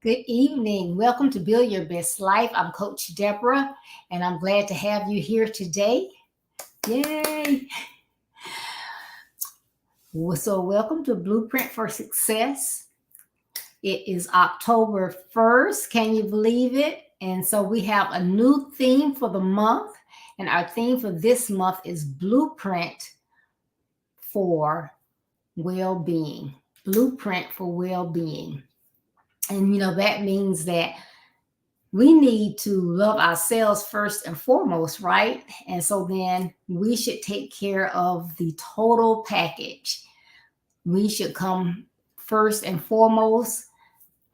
Good evening. Welcome to Build Your Best Life. I'm Coach Deborah, and I'm glad to have you here today. Yay! So welcome to Blueprint for Success. It is October 1st. Can you believe it? And so we have a new theme for the month. And our theme for this month is Blueprint for Well-Being. Blueprint for Well-Being. And, that means that we need to love ourselves first and foremost, right? And so then we should take care of the total package. We should come first and foremost,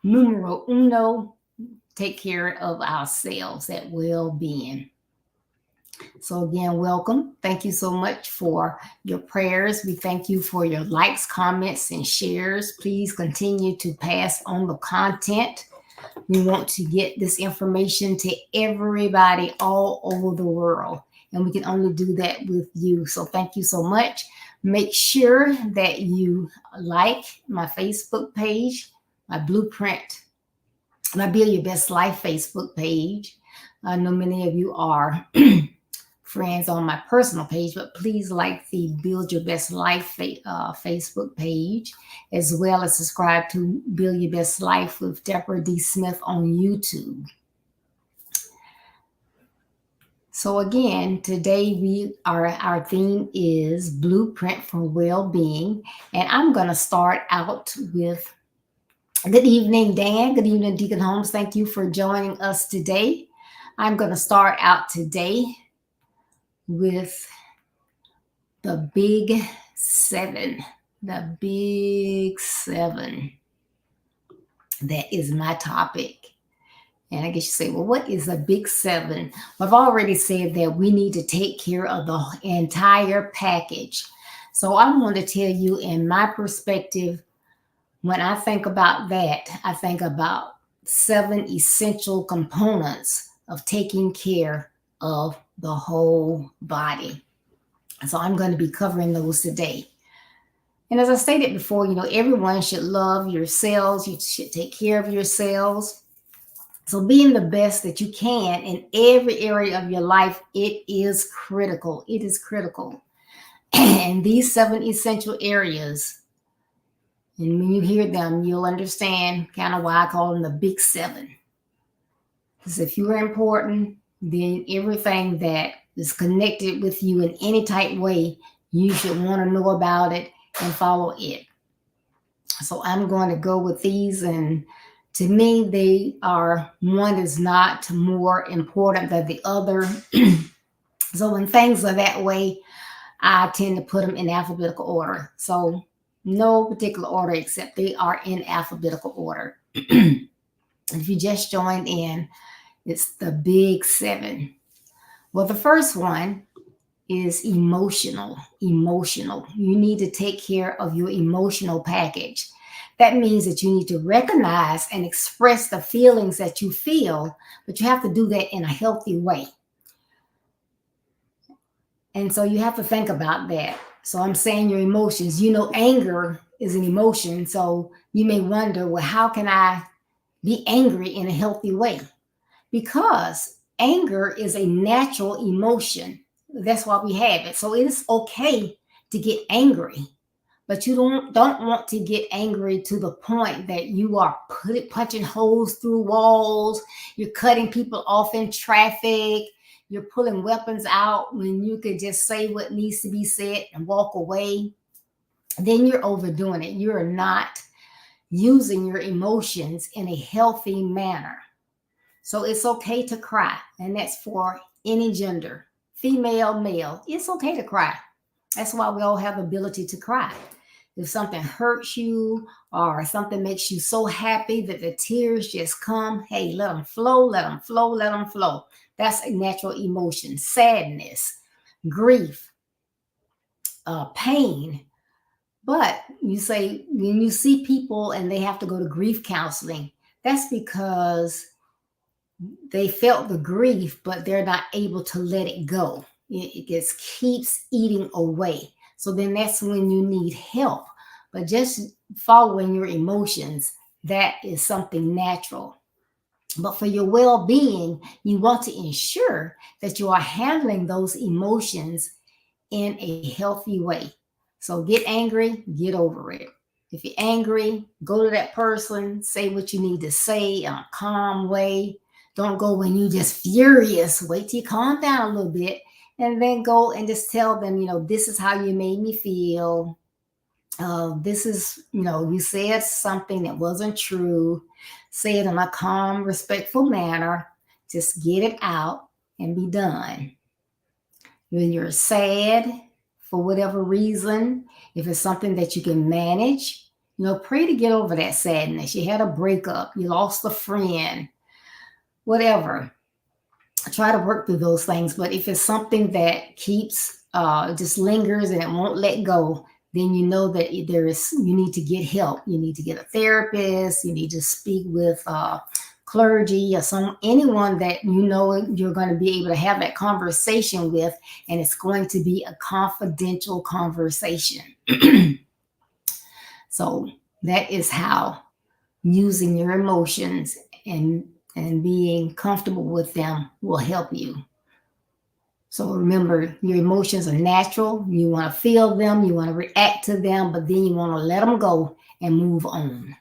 numero uno, take care of ourselves, that well-being. So again, welcome. Thank you so much for your prayers. We thank you for your likes, comments, and shares. Please continue to pass on the content. We want to get this information to everybody all over the world, and we can only do that with you. So thank you so much. Make sure that you like my Facebook page, my Blueprint, my Build Your Best Life Facebook page. I know many of you are friends on my personal page, but please like the Build Your Best Life Facebook page, as well as subscribe to Build Your Best Life with Deborah D. Smith on YouTube. So again, today our theme is Blueprint for Well-Being, and I'm going to start out with Good evening, Dan. Good evening, Deacon Holmes. Thank you for joining us today. I'm going to start out today with the Big Seven. The Big Seven. That is my topic. And I guess you say, well, what is a Big Seven? Well, I've already said that we need to take care of the entire package. So I'm going to tell you, in my perspective, when I think about that, I think about 7 essential components of taking care of the whole body. So I'm going to be covering those today. And as I stated before, everyone should love your cells. You should take care of your cells. So being the best that you can in every area of your life, it is critical. It is critical. And these 7 essential areas, and when you hear them, you'll understand kind of why I call them the Big Seven. Because if you are important, then everything that is connected with you in any type way, you should want to know about it and follow it. So I'm going to go with these, and to me, they are, one is not more important than the other. So when things are that way, I tend to put them in alphabetical order. So no particular order, except they are in alphabetical order. If you just joined in, it's the Big Seven. Well, the first one is emotional. Emotional. You need to take care of your emotional package. That means that you need to recognize and express the feelings that you feel, but you have to do that in a healthy way. And so you have to think about that. So I'm saying your emotions. Anger is an emotion. So you may wonder, well, how can I be angry in a healthy way? Because anger is a natural emotion. That's why we have it. So it is okay to get angry, but you don't want to get angry to the point that you are punching holes through walls, you're cutting people off in traffic, you're pulling weapons out when you could just say what needs to be said and walk away. Then you're overdoing it. You're not using your emotions in a healthy manner. So it's okay to cry, and that's for any gender, female, male. It's okay to cry. That's why we all have the ability to cry. If something hurts you or something makes you so happy that the tears just come, hey, let them flow, let them flow, let them flow. That's a natural emotion. Sadness, grief, pain. But you say, when you see people and they have to go to grief counseling, that's because they felt the grief, but they're not able to let it go. It just keeps eating away. So then that's when you need help. But just following your emotions, that is something natural. But for your well-being, you want to ensure that you are handling those emotions in a healthy way. So get angry, get over it. If you're angry, go to that person, say what you need to say in a calm way. Don't go when you're just furious. Wait till you calm down a little bit, and then go and just tell them, this is how you made me feel. This is, you said something that wasn't true. Say it in a calm, respectful manner. Just get it out and be done. When you're sad for whatever reason, if it's something that you can manage, pray to get over that sadness. You had a breakup, you lost a friend, whatever. Try to work through those things. But if it's something that keeps, just lingers and it won't let go, then you know that you need to get help. You need to get a therapist. You need to speak with clergy or anyone that you're going to be able to have that conversation with, and it's going to be a confidential conversation. So that is how using your emotions and being comfortable with them will help you. So remember, your emotions are natural. You want to feel them, you want to react to them, but then you want to let them go and move on.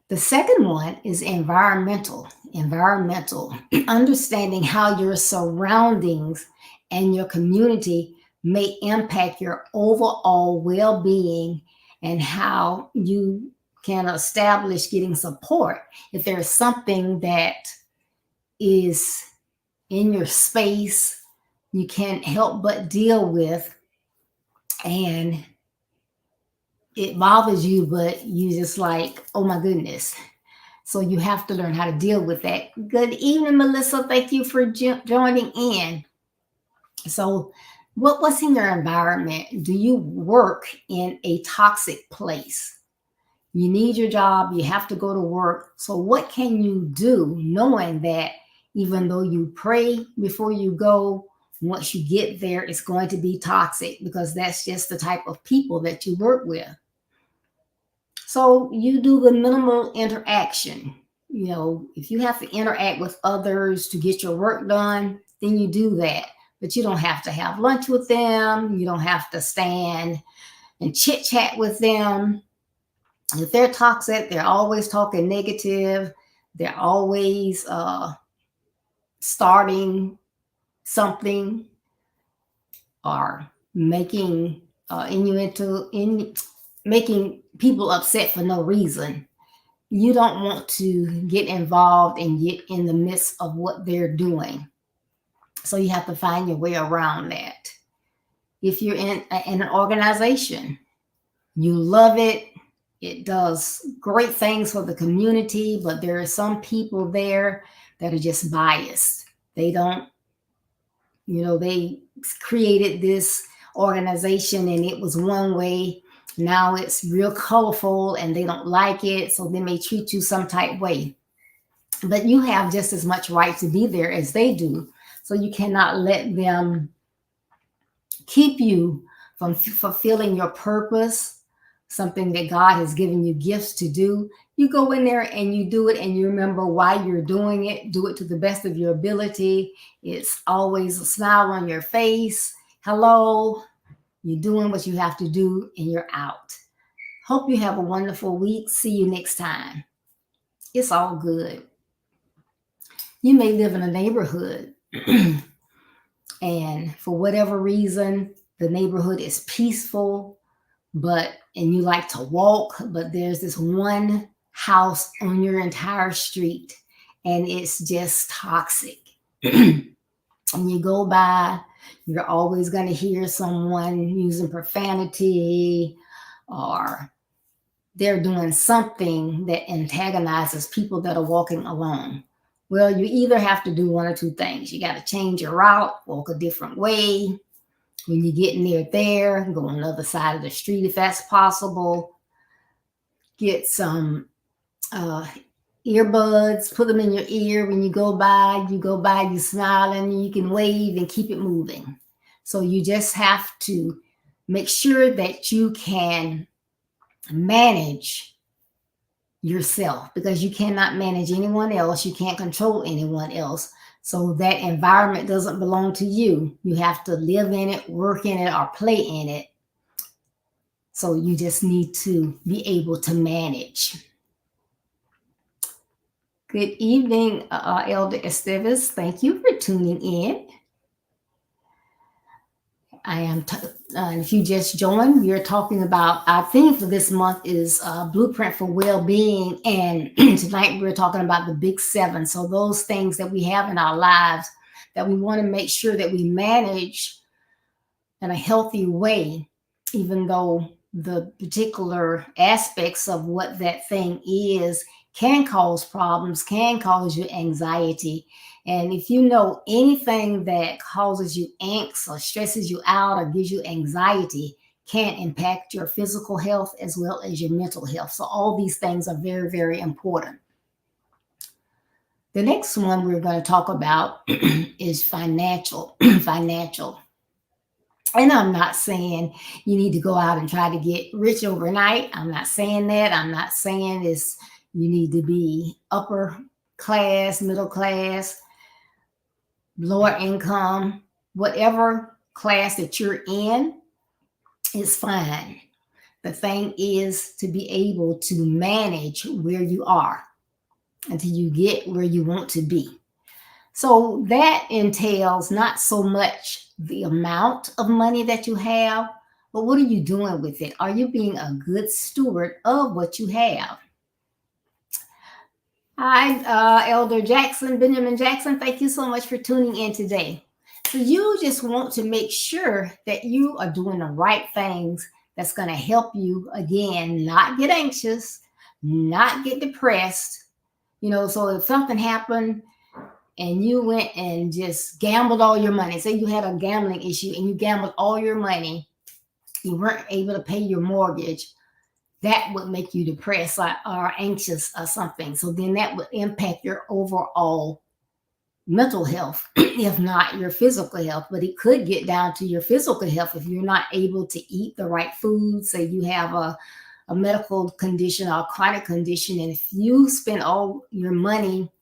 The second one is environmental. Environmental, understanding how your surroundings and your community may impact your overall well-being and how you can establish getting support if there's something that is in your space you can't help but deal with, and it bothers you, but you just like, oh my goodness. So you have to learn how to deal with that. Good evening, Melissa. Thank you for joining in. So what's in your environment? Do you work in a toxic place? You need your job, you have to go to work. So what can you do knowing that even though you pray before you go, once you get there, it's going to be toxic because that's just the type of people that you work with. So you do the minimal interaction. You know, if you have to interact with others to get your work done, then you do that. But you don't have to have lunch with them. You don't have to stand and chit chat with them. If they're toxic, they're always talking negative. They're always starting something or making making people upset for no reason. You don't want to get involved and get in the midst of what they're doing. So you have to find your way around that. If you're in an organization, you love it. It does great things for the community, but there are some people there that are just biased. They don't, they created this organization and it was one way. Now it's real colorful and they don't like it, so they may treat you some type way. But you have just as much right to be there as they do. So you cannot let them keep you from fulfilling your purpose, something that God has given you gifts to do. You go in there and you do it and you remember why you're doing it. Do it to the best of your ability. It's always a smile on your face. Hello, you're doing what you have to do and you're out. Hope you have a wonderful week. See you next time. It's all good. You may live in a neighborhood and for whatever reason, the neighborhood is peaceful, and you like to walk, but there's this one house on your entire street and it's just toxic. And you go by, you're always going to hear someone using profanity or they're doing something that antagonizes people that are walking along. Well, you either have to do one or two things. You got to change your route, walk a different way. When you get near there, go on the other side of the street if that's possible. Get some earbuds, put them in your ear. When you go by, you smile and you can wave and keep it moving. So you just have to make sure that you can manage yourself because you cannot manage anyone else. You can't control anyone else. So that environment doesn't belong to you. You have to live in it, work in it, or play in it. So you just need to be able to manage. Good evening, Elder Esteves. Thank you for tuning in. I am, if you just joined, we are talking about our theme for this month is Blueprint for Well-Being. And tonight we're talking about the Big Se7en. So those things that we have in our lives that we want to make sure that we manage in a healthy way, even though the particular aspects of what that thing is can cause problems, can cause you anxiety. And if you know anything that causes you angst or stresses you out or gives you anxiety, can impact your physical health as well as your mental health. So all these things are very, very important. The next one we're going to talk about is financial. And I'm not saying you need to go out and try to get rich overnight. I'm not saying that. I'm not saying you need to be upper class, middle class, lower income, whatever class that you're in is fine. The thing is to be able to manage where you are until you get where you want to be. So that entails not so much the amount of money that you have, but what are you doing with it? Are you being a good steward of what you have? Hi, Elder Jackson, Benjamin Jackson. Thank you so much for tuning in today. So you just want to make sure that you are doing the right things that's going to help you, again, not get anxious, not get depressed. So if something happened and you went and just gambled all your money, say you had a gambling issue and you gambled all your money, you weren't able to pay your mortgage, that would make you depressed or anxious or something. So then that would impact your overall mental health, if not your physical health. But it could get down to your physical health if you're not able to eat the right food. Say you have a medical condition or a chronic condition, and if you spend all your money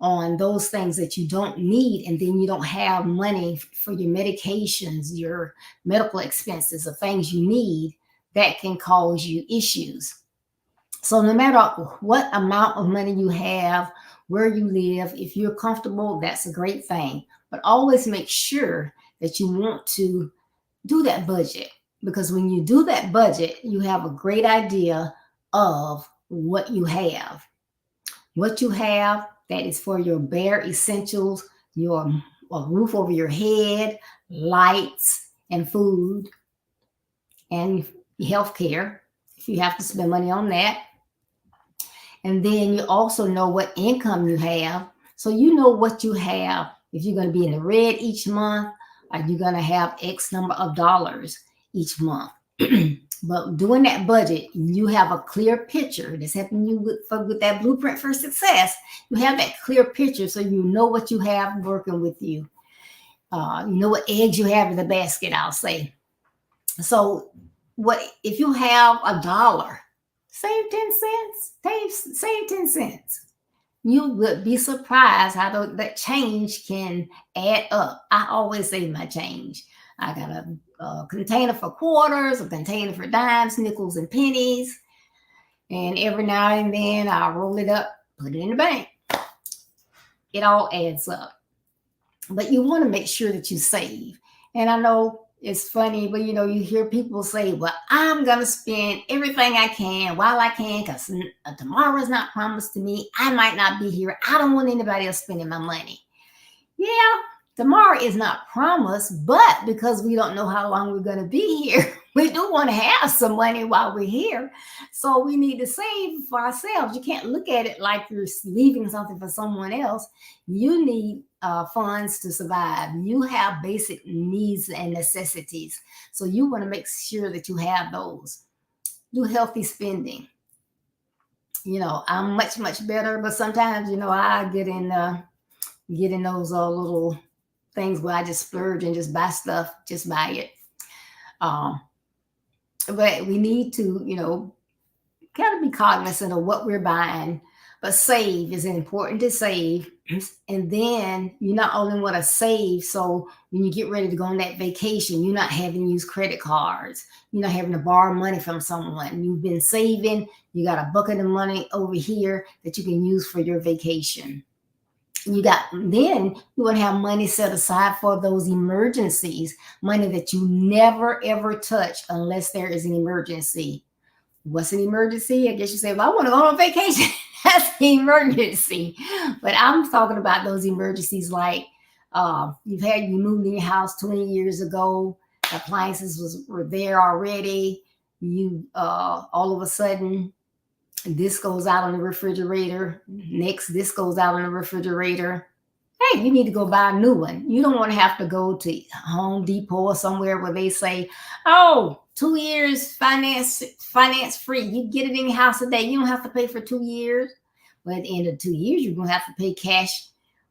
on those things that you don't need, and then you don't have money for your medications, your medical expenses, the things you need, that can cause you issues. So no matter what amount of money you have, where you live, if you're comfortable, that's a great thing. But always make sure that you want to do that budget, because when you do that budget, you have a great idea of what you have. What you have that is for your bare essentials, your a roof over your head, lights, and food, and health care, if you have to spend money on that. And then you also know what income you have. So you know what you have. If you're going to be in the red each month, or you're going to have X number of dollars each month. But doing that budget, you have a clear picture. That's helping you with that blueprint for success. You have that clear picture so you know what you have working with you. You know what eggs you have in the basket, I'll say. So if you have $1, save 10 cents, save 10 cents. You would be surprised how that change can add up. I always save my change. I got a container for quarters, a container for dimes, nickels, and pennies. And every now and then I'll roll it up, put it in the bank. It all adds up. But you want to make sure that you save. And I know it's funny, but you hear people say, well, I'm going to spend everything I can while I can, because tomorrow is not promised to me. I might not be here. I don't want anybody else spending my money. Yeah, tomorrow is not promised, but because we don't know how long we're going to be here, we do want to have some money while we're here. So we need to save for ourselves. You can't look at it like you're leaving something for someone else. You need funds to survive. You have basic needs and necessities. So you want to make sure that you have those. Do healthy spending. I'm much, much better, but sometimes, I get in those little things where I just splurge and just buy stuff, just buy it. But we need to, kind of be cognizant of what we're buying, but save is important to save. And then you not only want to save, so when you get ready to go on that vacation, you're not having to use credit cards. You're not having to borrow money from someone. You've been saving. You got a bucket of money over here that you can use for your vacation. Then you want to have money set aside for those emergencies, money that you never, ever touch unless there is an emergency. What's an emergency? I guess you say, well, I want to go on vacation. That's an emergency. But I'm talking about those emergencies like you moved in your house 20 years ago, the appliances were there already. You all of a sudden, this goes out on the refrigerator. Next, this goes out on the refrigerator. Hey, you need to go buy a new one. You don't want to have to go to Home Depot or somewhere where they say, oh, 2 years finance free. You get it in your house today. You don't have to pay for 2 years. But at the end of 2 years, you're going to have to pay cash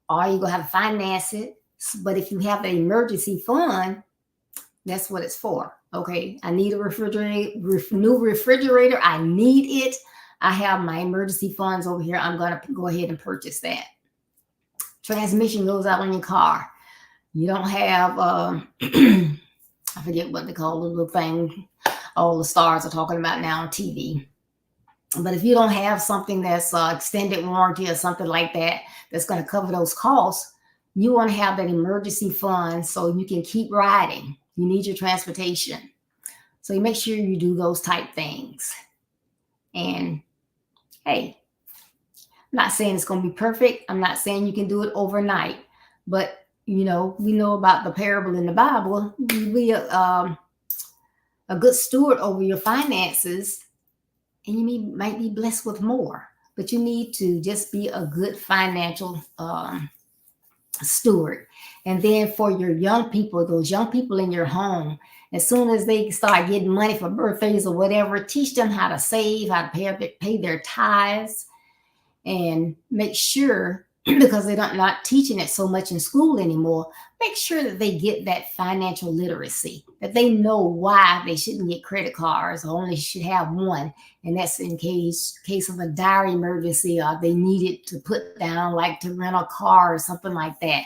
or you're going to have to finance it. But if you have an emergency fund, that's what it's for. Okay, I need a new refrigerator. I need it. I have my emergency funds over here. I'm going to go ahead and purchase that. Transmission goes out on your car. You don't have, I forget what they call the little thing all the stars are talking about now on TV. But if you don't have something that's extended warranty or something like that, that's going to cover those costs, you want to have that emergency fund so you can keep riding. You need your transportation. So you make sure you do those type things. And hey, I'm not saying it's going to be perfect. I'm not saying you can do it overnight, but we know about the parable in the Bible. You be a good steward over your finances, and you might be blessed with more. But you need to just be a good financial steward. And then for your young people, those young people in your home, as soon as they start getting money for birthdays or whatever, teach them how to save, how to pay their tithes, and make sure, because they're not teaching it so much in school anymore, make sure that they get that financial literacy, that they know why they shouldn't get credit cards or only should have one. And that's in case of a dire emergency, or they need it to put down, like to rent a car or something like that.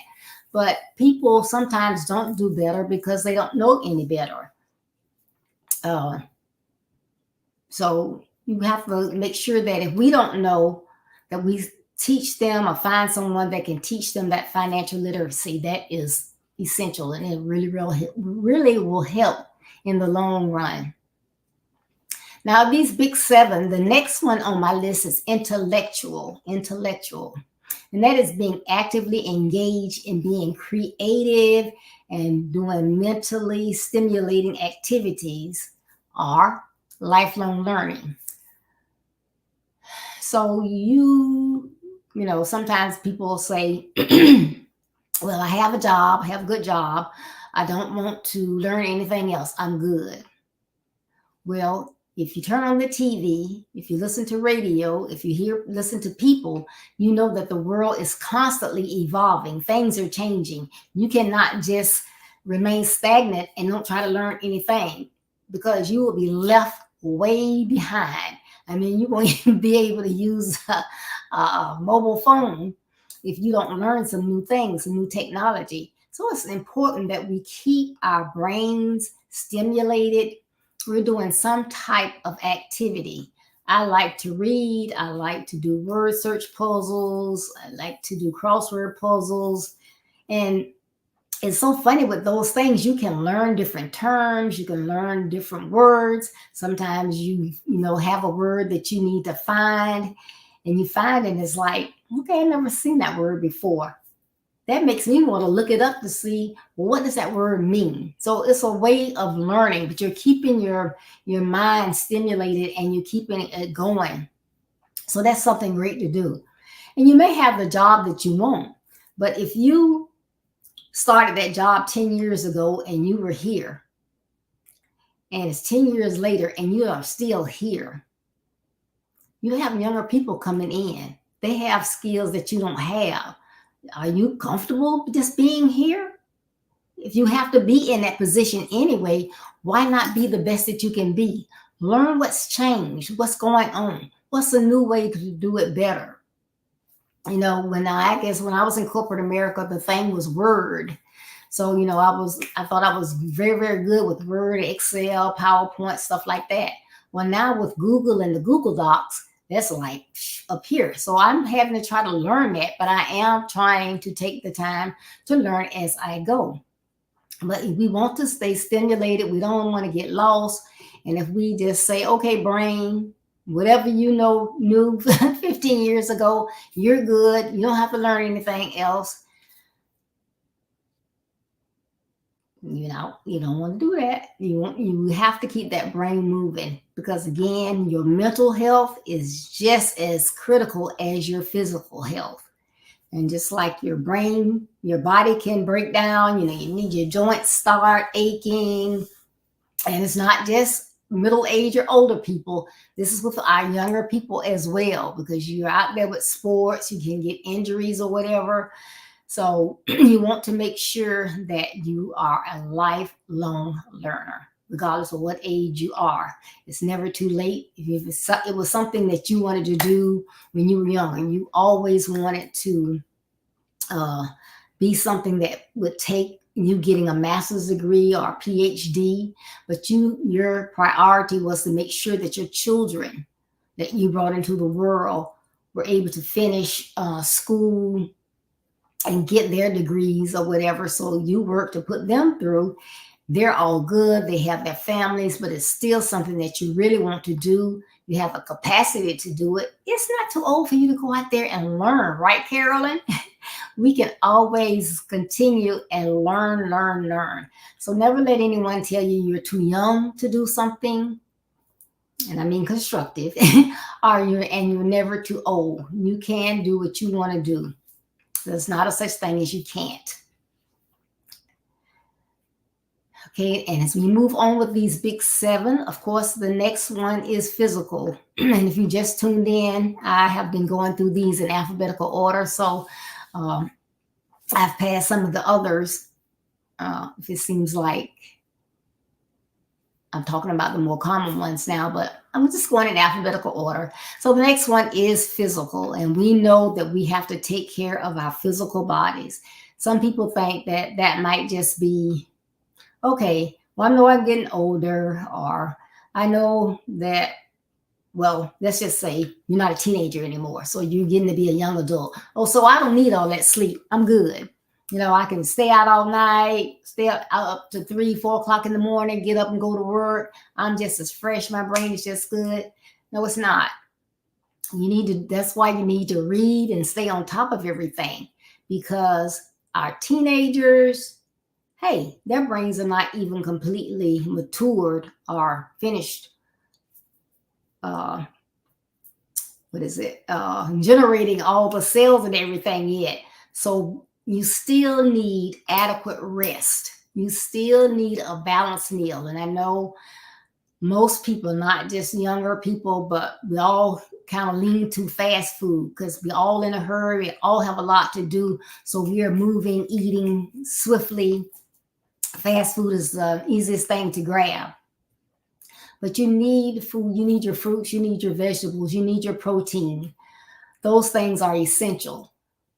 But people sometimes don't do better because they don't know any better. So you have to make sure that if we don't know, that we teach them or find someone that can teach them that financial literacy. That is essential, and it really will help in the long run. Now, these big 7, the next one on my list is intellectual. And that is being actively engaged in being creative and doing mentally stimulating activities, or lifelong learning. So sometimes people say, well, I have a job, I have a good job. I don't want to learn anything else. I'm good. Well, if you turn on the TV, if you listen to radio, if you listen to people, you know that the world is constantly evolving. Things are changing. You cannot just remain stagnant and don't try to learn anything, because you will be left way behind. I mean, you won't even be able to use a mobile phone if you don't learn some new things, some new technology. So it's important that we keep our brains stimulated. We're doing some type of activity. I like to read. I like to do word search puzzles. I like to do crossword puzzles. And it's so funny with those things. You can learn different terms. You can learn different words. Sometimes you have a word that you need to find, and you find it, and it's like, okay, I've never seen that word before. That makes me want to look it up to see, well, what does that word mean? So it's a way of learning, but you're keeping your mind stimulated and you're keeping it going. So that's something great to do. And you may have the job that you want, but if you started that job 10 years ago and you were here, and it's 10 years later and you are still here, you have younger people coming in. They have skills that you don't have. Are you comfortable just being here? If you have to be in that position anyway, why not be the best that you can be? Learn what's changed, what's going on, what's a new way to do it better. When I was in corporate America, the thing was Word. So, I thought I was very, very good with Word, Excel, PowerPoint, stuff like that. Well, now with Google and the Google Docs, that's like up here. So I'm having to try to learn that, but I am trying to take the time to learn as I go. But if we want to stay stimulated, we don't want to get lost. And if we just say, okay, brain, whatever knew 15 years ago, you're good. You don't have to learn anything else. You don't want to do that. You have to keep that brain moving, because again, your mental health is just as critical as your physical health. And just like your brain, your body can break down, you need your joints start aching. And it's not just middle age or older people. This is with our younger people as well, because you're out there with sports, you can get injuries or whatever. So you want to make sure that you are a lifelong learner, regardless of what age you are. It's never too late. If it was something that you wanted to do when you were young, and you always wanted to be something that would take you getting a master's degree or a PhD, but your priority was to make sure that your children that you brought into the world were able to finish school and get their degrees or whatever. So you work to put them through, They're all good. They have their families, but it's still something that you really want to do. You have a capacity to do it. It's not too old for you to go out there and learn, right, Carolyn? We can always continue and learn, learn, learn. So never let anyone tell you you're too young to do something, and I mean constructive, you're never too old. You can do what you want to do. There's not a such thing as you can't. Okay, and as we move on with these big seven, of course, the next one is physical. And if you just tuned in, I have been going through these in alphabetical order. So um, I've passed some of the others. If it seems like I'm talking about the more common ones now, but I'm just going in alphabetical order. So the next one is physical. And we know that we have to take care of our physical bodies. Some people think that that might just be, okay, well, I know I'm getting older, or I know that, well, let's just say you're not a teenager anymore. So you're getting to be a young adult. Oh, so I don't need all that sleep. I'm good. I can stay out all night, stay up to 3, 4 o'clock in the morning, get up and go to work. I'm just as fresh. My brain is just good. No, it's not. That's why you need to read and stay on top of everything, because our teenagers, hey, their brains are not even completely matured or finished. Generating all the cells and everything yet. So you still need adequate rest. You still need a balanced meal. And I know most people, not just younger people, but we all kind of lean to fast food because we're all in a hurry. We all have a lot to do. So we are moving, eating swiftly. Fast food is the easiest thing to grab. But you need food. You need your fruits. You need your vegetables. You need your protein. Those things are essential.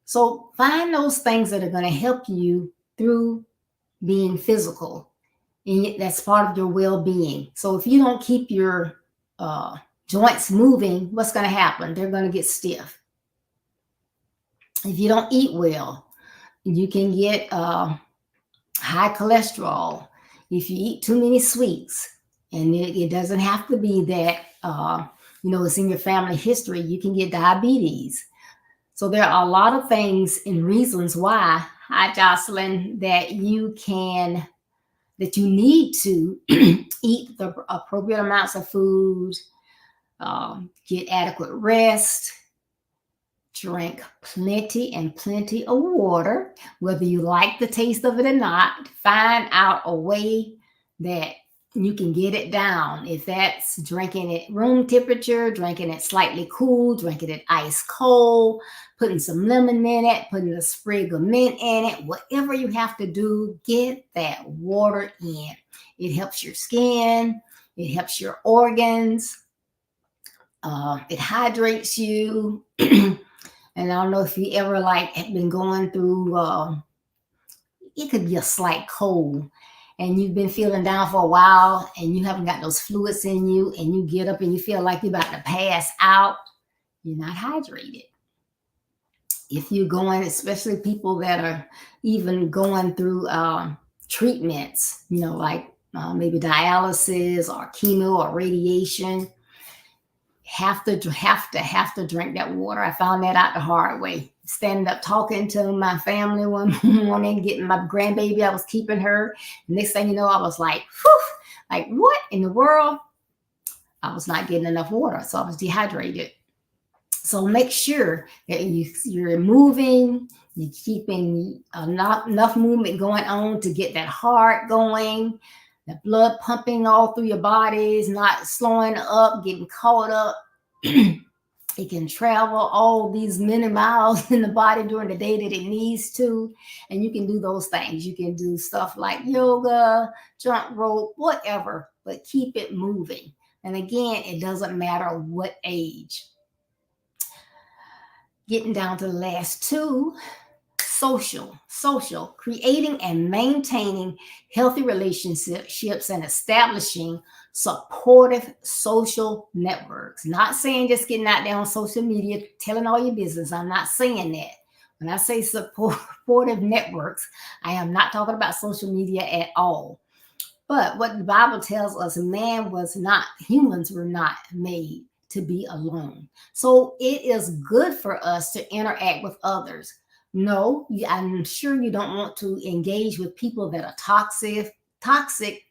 So find those things that are going to help you through being physical. And that's part of your well-being. So if you don't keep your joints moving, what's going to happen? They're going to get stiff. If you don't eat well, you can get high cholesterol. If you eat too many sweets, and it doesn't have to be that, it's in your family history, you can get diabetes. So there are a lot of things and reasons why, hi Jocelyn, that you need to eat the appropriate amounts of food, get adequate rest, drink plenty of water, whether you like the taste of it or not. Find out a way that you can get it down. If that's drinking it room temperature, drinking it slightly cool, drinking it ice cold, putting some lemon in it, putting a sprig of mint in it, whatever you have to do, get that water in. It helps your skin. It helps your organs. It hydrates you. And I don't know if you ever have been going through, it could be a slight cold, and you've been feeling down for a while and you haven't got those fluids in you, and you get up and you feel like you're about to pass out, you're not hydrated. If you're going, especially people that are even going through treatments, maybe dialysis or chemo or radiation, have to drink that water. I found that out the hard way. Standing up talking to my family one morning, getting my grandbaby, I was keeping her. Next thing you know, I was like, whew, like what in the world? I was not getting enough water, so I was dehydrated. So make sure that you're moving, you're keeping enough movement going on to get that heart going, the blood pumping all through your bodies, not slowing up, getting caught up. It can travel all these many miles in the body during the day that it needs to. And you can do those things. You can do stuff like yoga, jump rope, whatever, but keep it moving. And again, it doesn't matter what age. Getting down to the last two, social, creating and maintaining healthy relationships and establishing supportive social networks. Not saying just getting out there on social media, telling all your business. I'm not saying that. When I say supportive networks, I am not talking about social media at all. But what the Bible tells us, humans were not made to be alone. So it is good for us to interact with others. No, I'm sure you don't want to engage with people that are toxic,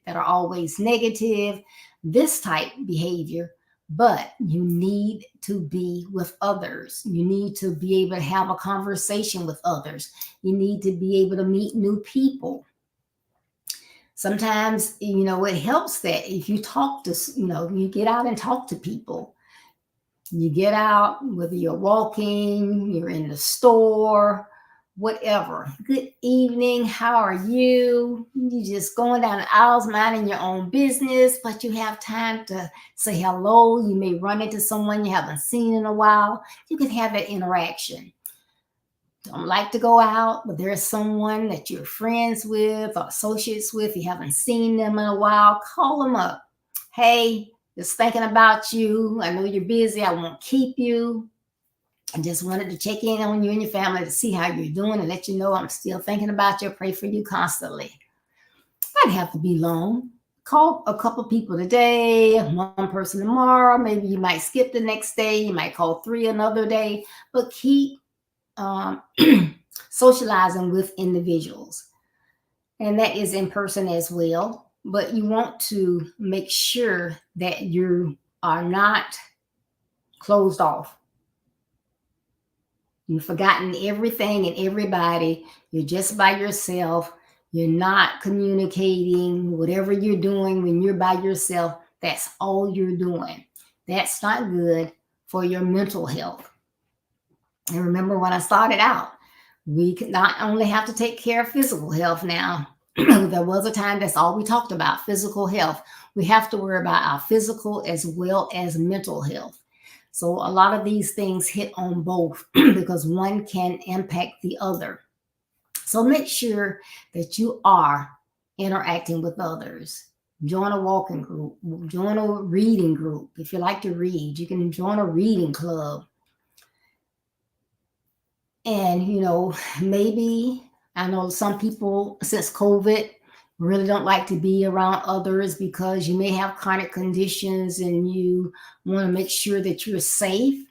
that are always negative, this type behavior, but you need to be with others. You need to be able to have a conversation with others. You need to be able to meet new people. Sometimes, it helps that if you talk to, you get out and talk to people. You get out, whether you're walking, you're in the store, whatever. Good evening. How are you? You just going down the aisles, minding your own business, but you have time to say hello. You may run into someone you haven't seen in a while. You can have that interaction. Don't like to go out, but there's someone that you're friends with or associates with, you haven't seen them in a while, call them up. Hey, just thinking about you. I know you're busy. I won't keep you. I just wanted to check in on you and your family to see how you're doing and let you know I'm still thinking about you. I pray for you constantly. Doesn't have to be long. Call a couple people today, one person tomorrow. Maybe you might skip the next day. You might call 3 another day, but keep socializing with individuals. And that is in person as well. But you want to make sure that you are not closed off. You've forgotten everything and everybody. You're just by yourself. You're not communicating. Whatever you're doing when you're by yourself, that's all you're doing. That's not good for your mental health. And remember when I started out, we could not only have to take care of physical health now. There was a time that's all we talked about, physical health. We have to worry about our physical as well as mental health. So a lot of these things hit on both because one can impact the other. So make sure that you are interacting with others. Join a walking group, join a reading group. If you like to read, you can join a reading club. And, maybe, I know some people since COVID really don't like to be around others because you may have chronic conditions and you want to make sure that you're safe.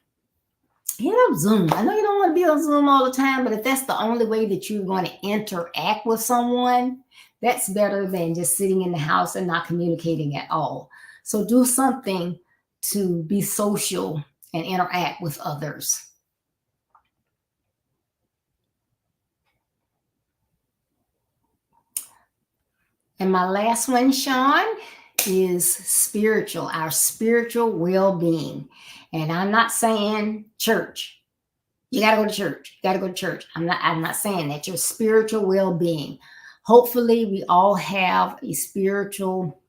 Hit up Zoom. I know you don't want to be on Zoom all the time, but if that's the only way that you're going to interact with someone, that's better than just sitting in the house and not communicating at all. So do something to be social and interact with others. And my last one, Sean, is spiritual, our spiritual well-being. And I'm not saying church. You got to go to church. You got to go to church. I'm not saying that. Your spiritual well-being. Hopefully, we all have a spiritual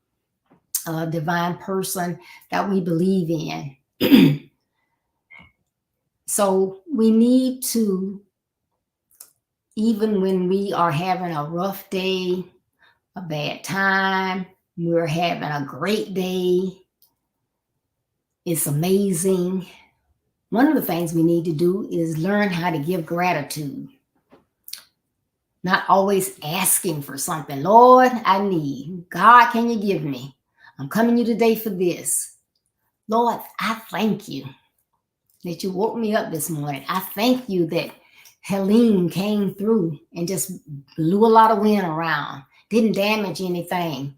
divine person that we believe in. So we need to, even when we are having a rough day, a bad time, we're having a great day, it's amazing. One of the things we need to do is learn how to give gratitude. Not always asking for something. Lord, I need. God, can you give me? I'm coming to you today for this. Lord, I thank you that you woke me up this morning. I thank you that Helene came through and just blew a lot of wind around. Didn't damage anything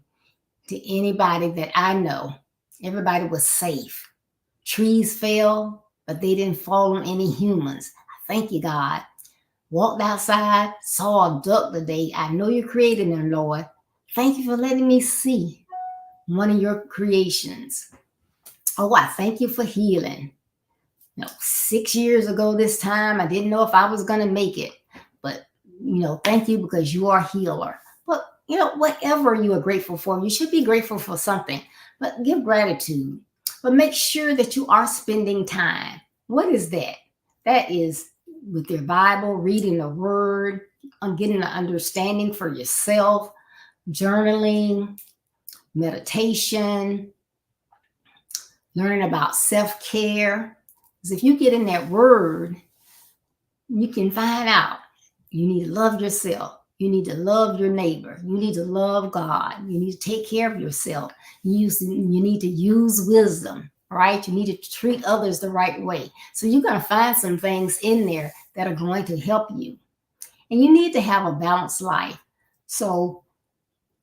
to anybody that I know. Everybody was safe. Trees fell, but they didn't fall on any humans. Thank you, God. Walked outside, saw a duck today. I know you created them, Lord. Thank you for letting me see one of your creations. Oh, I thank you for healing. 6 years ago this time, I didn't know if I was going to make it. But, thank you because you are a healer. But, whatever you are grateful for, you should be grateful for something. But give gratitude. But make sure that you are spending time. What is that? That is with your Bible, reading the word, getting an understanding for yourself, journaling, meditation, learning about self-care. Because if you get in that word, you can find out you need to love yourself. You need to love your neighbor. You need to love God. You need to take care of yourself. You need to use wisdom, right? You need to treat others the right way. So you're going to find some things in there that are going to help you. And you need to have a balanced life. So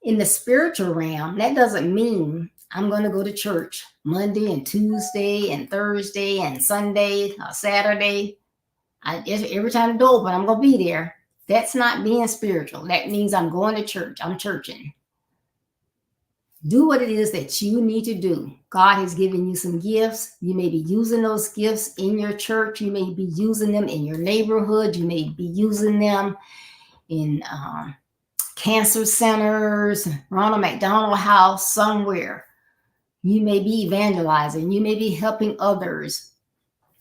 in the spiritual realm, that doesn't mean I'm going to go to church Monday and Tuesday and Thursday and Sunday or Saturday. Every time the door open, I'm going to be there. That's not being spiritual. That means I'm going to church. I'm churching. Do what it is that you need to do. God has given you some gifts. You may be using those gifts in your church. You may be using them in your neighborhood. You may be using them in cancer centers, Ronald McDonald House, somewhere. You may be evangelizing. You may be helping others.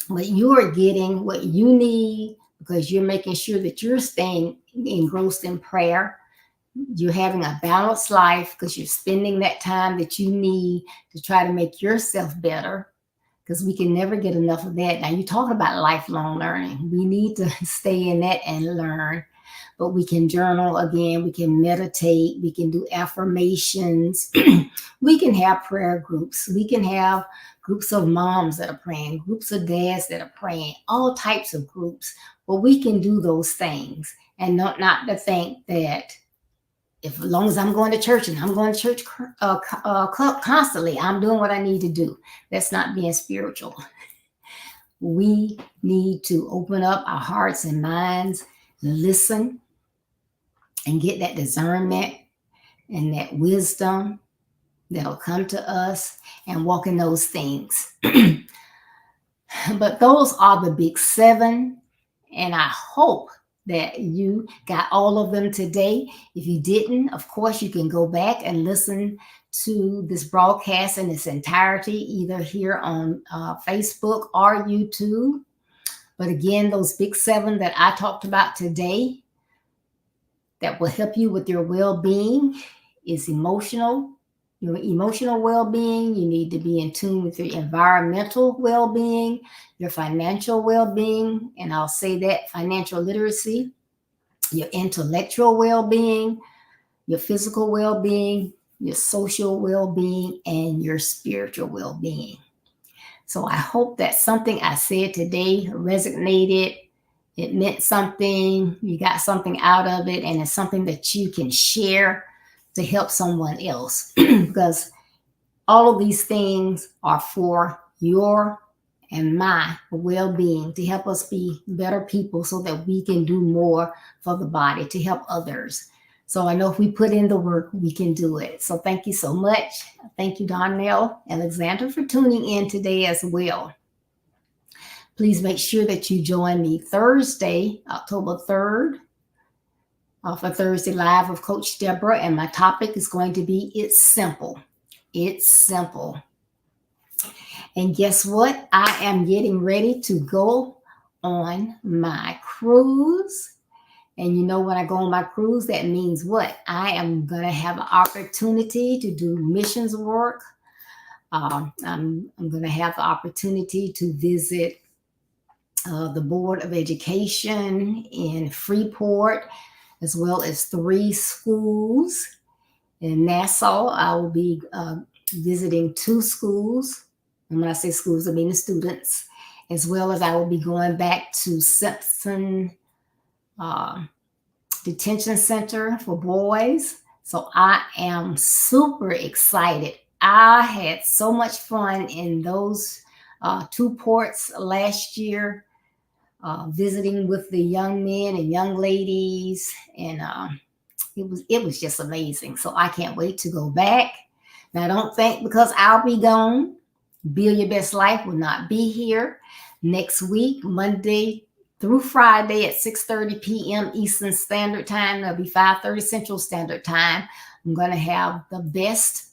But you are getting what you need because you're making sure that you're staying engrossed in prayer. You're having a balanced life because you're spending that time that you need to try to make yourself better, because we can never get enough of that. Now, you talk about lifelong learning. We need to stay in that and learn. But we can journal again. We can meditate. We can do affirmations. We can have prayer groups. We can have groups of moms that are praying, groups of dads that are praying, all types of groups. But we can do those things and not to think that as long as I'm going to church and I'm going to church constantly, I'm doing what I need to do. That's not being spiritual. We need to open up our hearts and minds, listen, and get that discernment and that wisdom that'll come to us and walk in those things. But those are the big 7. And I hope that you got all of them today. If you didn't, of course, you can go back and listen to this broadcast in its entirety, either here on Facebook or YouTube. But again, those big 7 that I talked about today that will help you with your well-being is emotional. Your emotional well-being, you need to be in tune with your environmental well-being, your financial well-being, and I'll say that financial literacy, your intellectual well-being, your physical well-being, your social well-being, and your spiritual well-being. So I hope that something I said today resonated. It meant something, you got something out of it, and it's something that you can share to help someone else. Because all of these things are for your and my well-being, to help us be better people so that we can do more for the body, to help others. So I know if we put in the work, we can do it. So thank you so much. Thank you, Darnell Alexander, for tuning in today as well. Please make sure that you join me Thursday, October 3rd, for Thursday Live with Coach Deborah. And my topic is going to be, it's simple. It's simple. And guess what? I am getting ready to go on my cruise. And you know, when I go on my cruise, that means what? I am going to have an opportunity to do missions work. I'm going to have the opportunity to visit the Board of Education in Freeport, as well as 3 schools. In Nassau, I will be visiting 2 schools. And when I say schools, I mean the students, as well as I will be going back to Se7en Detention Center for boys. So I am super excited. I had so much fun in those 2 ports last year, visiting with the young men and young ladies, and it was just amazing. So I can't wait to go back. Now, don't think because I'll be gone, Build Your Best Life will not be here next week, Monday through Friday at 6:30 p.m. Eastern Standard Time. That'll be 5:30 Central Standard Time. I'm going to have the best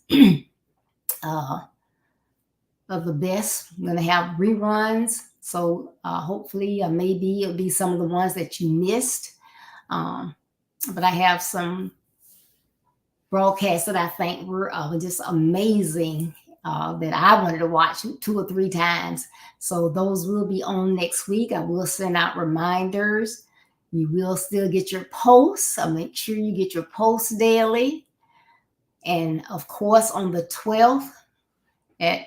of the best. I'm going to have reruns. So hopefully, maybe it'll be some of the ones that you missed. But I have some broadcasts that I think were just amazing, that I wanted to watch 2 or 3 times. So those will be on next week. I will send out reminders. You will still get your posts. So make sure you get your posts daily. And of course, on the 12th at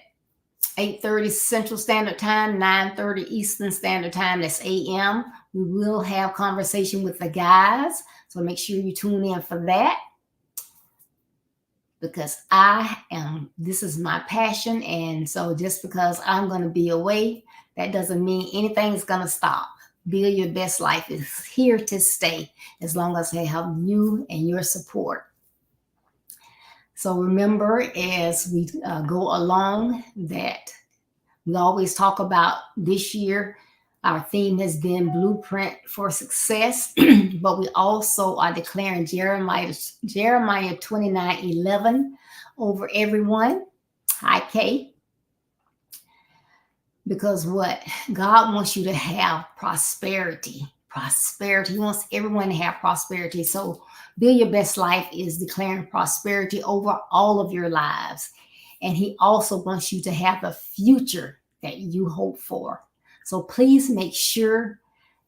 8:30 Central Standard Time, 9:30 Eastern Standard Time, that's AM, we will have conversation with the guys. So make sure you tune in for that. Because this is my passion. And so just because I'm going to be away, that doesn't mean anything is going to stop. Build Your Best Life is here to stay as long as I have you and your support. So remember, as we go along, that we always talk about this year, our theme has been Blueprint for Success, but we also are declaring Jeremiah 29:11 over everyone. Hi, Kay. Because what? God wants you to have prosperity. Prosperity. He wants everyone to have prosperity. So Build Your Best Life is declaring prosperity over all of your lives. And he also wants you to have a future that you hope for. So please make sure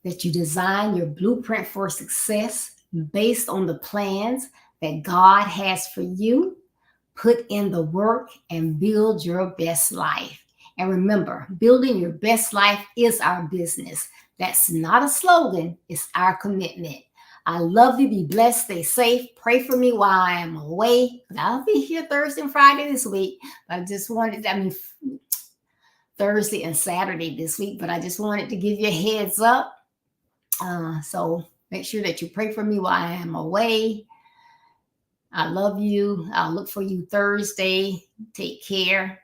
that you design your blueprint for success based on the plans that God has for you. Put in the work and build your best life. And remember, building your best life is our business. That's not a slogan, it's our commitment. I love you. Be blessed. Stay safe. Pray for me while I am away. I'll be here Thursday and Friday this week. I just wanted, Thursday and Saturday this week, but I just wanted to give you a heads up. So make sure that you pray for me while I am away. I love you. I'll look for you Thursday. Take care.